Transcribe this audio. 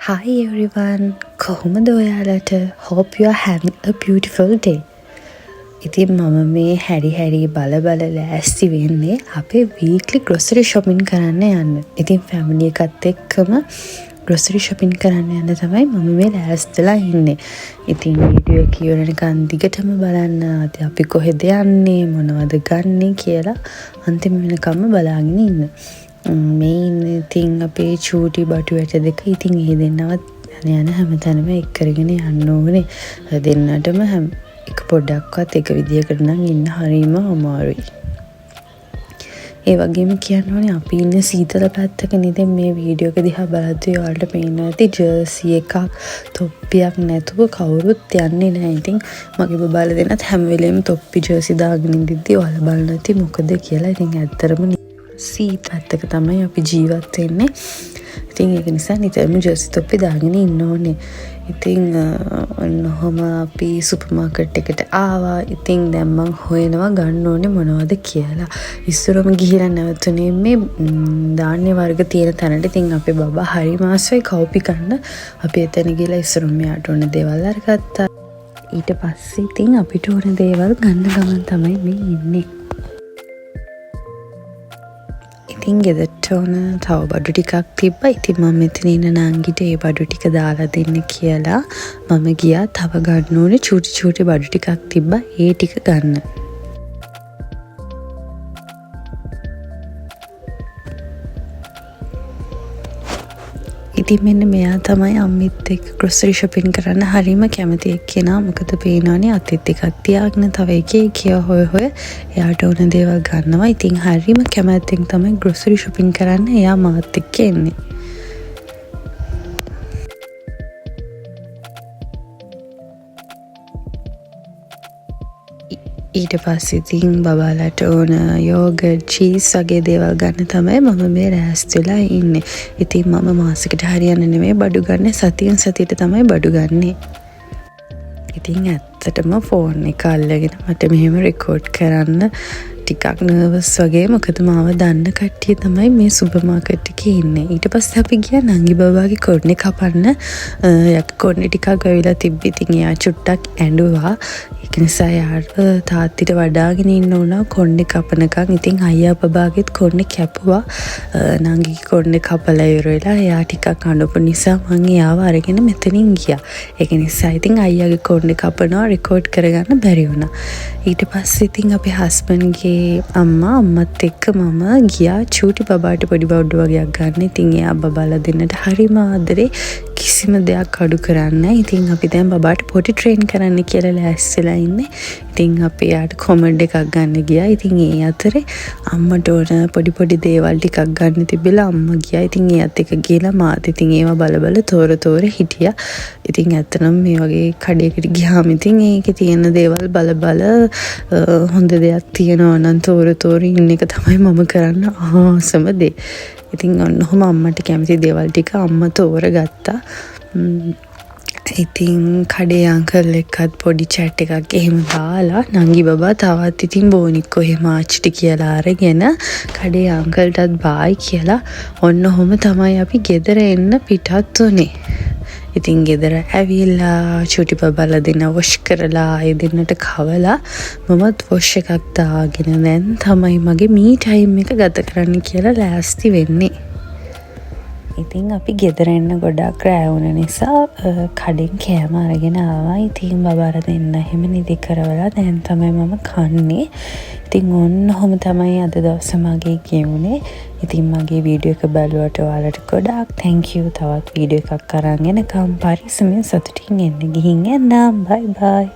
Hi everyone, කොහොමද ඔයාලට? Hope you are having a beautiful day. ඉතින් මම මේ හැරි බල ලෑස්ති වෙන්නේ අපේ weekly grocery shopping කරන්න යන්න. ඉතින් family එකත් එක්කම grocery shopping කරන්න යන්න තමයි මම මේ ලෑස්තිලා ඉන්නේ. ඉතින් වීඩියෝ කියවනකන් දිගටම බලන්න. අද අපි කොහෙද යන්නේ, මොනවද ගන්නෙ කියලා අන්තිම වෙනකම්ම බලාගෙන ඉන්න. මේ ඉතින් අපේ චූටි බටු වැට දෙක ඉතින් ඒ දෙන්නවත් යන හැමතැනම එක් කරගෙන යන්න ඕනේ. දෙන්නටම එක පොඩ්ඩක්වත් එක විදියකට නම් ඉන්න හරීම අමාරුයි. ඒ වගේම කියන්න ඕනේ අපි ඉන්නේ සීතල පැත්තකනේ. දැන් මේ වීඩියෝ එක දිහා බලද්දී ඔයාලට පේනවා ඇති ජර්සි එකක් තොප්පියක් නැතුව කවුරුත් යන්නේ නැහැ. ඉතින් මගේ බබාලා දෙන්නත් හැම වෙලේම තොප්පි ජර්සි දාගෙන ඉඳිද්දී ඔයාලා බලන්න ඇති මොකද කියලා. ඉතින් ඇත්තටම සීත පැත්තක තමයි අපි ජීවත් වෙන්නේ. ඉතින් ඒක නිසා නිතරම ජර්සි තොප්පි දාගෙන ඉන්න ඕනේ. ඉතින් ඔන්නෝම අපි සුපර් මාකට් එකට ආවා. ඉතින් දැන් මං හොයනවා ගන්න ඕනේ මොනවද කියලා. ඉස්සරම ගිහිලා නැවතුනේ මේ ධාන්‍ය වර්ග තියෙන තැනට. ඉතින් අපේ බබා හරි මාසෙයි කෝපි ගන්න. අපි එතන ගිහලා ඉස්සරම යාට ඕන දේවල් අරගත්තා. ඊට පස්සේ ඉතින් අපිට ඕන දේවල් ගන්න ගමන් තමයි මේ ඉන්නේ. ඉතින් ගෙදරට ඕන තව බඩු ටිකක් තිබ්බා. ඉතින් මම මෙතන ඉන්න නංගිට ඒ බඩු ටික දාලා දෙන්න කියලා මම ගියා. තව ගන්න ඕනේ චූටි බඩු ටිකක් තිබ්බා. ඒ ටික ගන්න. ඉතින් මෙන්න මෙයා තමයි අම්මිත් එක්ක grocery shopping කරන්න හරිම කැමති එක්කෙනා. මොකද පේනවනේ අතෙත් එකක් තියාගෙන තව එක හොය එයාට ඕන දේවල් ගන්නවා. ඉතින් හරිම කැමැත්තෙන් තමයි grocery shopping කරන්න එයා මාත් එක්ක එන්නේ. ඊට පස්සේ ඉතින් බබාලට ඕන යෝගට්, චීස් වගේ දේවල් ගන්න තමයි මම මේ ලෑස්තිලා ඉන්නේ. ඉතින් මම මාසෙකට හරියන්නේ නෙමෙයි බඩු ගන්න, සතියෙන් සතියට තමයි බඩු ගන්නෙ. ඉතින් ඇත්තටම ෆෝන් එක අල්ලගෙන මට මෙහෙම රෙකෝඩ් කරන්න ටිකක් නර්වස් වගේ. මොකද මාව දන්න කට්ටිය තමයි මේ සුපර් මාකට් එකේ ඉන්නේ. ඊට පස්සේ අපි ගියා නංගි බබාගේ කොණ්ඩේ කපන්න. යක් කොණ්ඩේ ටිකක් ගවිලා තිබ්බි. ඉතින් එයා චුට්ටක් ඇඬුවා. ඒක නිසා යාට තාත්තිට වඩාගෙන ඉන්න උනා කොණ්ඩේ කපනකම්. ඉතින් අයියා බබාගෙත් කොණ්ඩේ කැපුවා. නංගිගේ කොණ්ඩේ කපලා ඉවරලා එයා ටිකක් අඬපු නිසා මං එයාව අරගෙන මෙතනින් ගියා. ඒක නිසා ඉතින් අයියාගේ කොණ්ඩේ කපනවා රෙකෝඩ් කරගන්න බැරි වුණා. ඊට පස්සේ ඉතින් අපේ හස්බන්ඩ්ගේ අම්මත් එක්ක මම ගියා චූටි බබාට පොඩි බවුඩ් වගේක් ගන්න. ඉතින් එයා බබාලා දෙන්නට හරිම ආදරේ, කිසිම දෙයක් අඩු කරන්නේ නැහැ. ඉතින් අපි දැන් බබාට පොඩි ට්‍රේන් කරන්න කියලා ලෑස්තිලා ඉන්නේ. ඉතින් අපි යාට කොමඩ් එකක් ගන්න ගියා. ඉතින් ඒ අතරේ අම්මට ඕන පොඩි දේවල් ටිකක් ගන්න තිබිලා අම්මා ගියා. ඉතින් ඒත් එක ගිහලා මාත් ඉතින් ඒවා බල තෝර හිටියා. ඉතින් ඇත්තනම් මේ වගේ කඩේකට ගියාම ඉතින් ඒකේ තියෙන දේවල් බල හොඳ දෙයක් තියෙනවා නම් තෝර ඉන්න එක තමයි මම කරන්න ආසම දේ. ඉතින් ඔන්නෝම අම්මට කැමති දේවල් ටික අම්මා තෝරගත්තා. ඉතින් කඩේ අංකල් එක්කත් පොඩි චැට් එකක් එහෙම දාලා නංගි බබා තවත් ඉතින් බෝනික්කෝ එහෙම ආච්චිට කියලා අරගෙන කඩේ අංකල්ටත් බායි කියලා ඔන්නෝම තමයි අපි ගෙදර එන්න පිටත් උනේ. ඉතින් ගෙදර ඇවිල්ලා චූටි බබාලා දෙන්න වොෂ් කරලා ඒ දෙන්නට කවලා මමත් වොෂ් එකක් දාගෙන දැන් තමයි මගේ මී ටයිම් එක ගත කරන්න කියලා ලෑස්ති වෙන්නේ. ඉතින් අපි ගෙදර එන්න ගොඩක් රෑ වුණ නිසා කඩෙන් කෑම අරගෙන ආවා. ඉතින් බබාලා දෙන්න එහෙම නිදි කරවලා දැන් තමයි මම කන්නේ. ඉතින් ඔන්නෝම තමයි අද දවස මගේ ගෙවුනේ. ඉතින් මගේ වීඩියෝ එක බලුවට ඔයාලට ගොඩාක් thank you. තවත් වීඩියෝ එකක් අරන් එනකම් පරිස්සමෙන් සතුටින් එන්න ගිහින් එන්නම්. bye bye.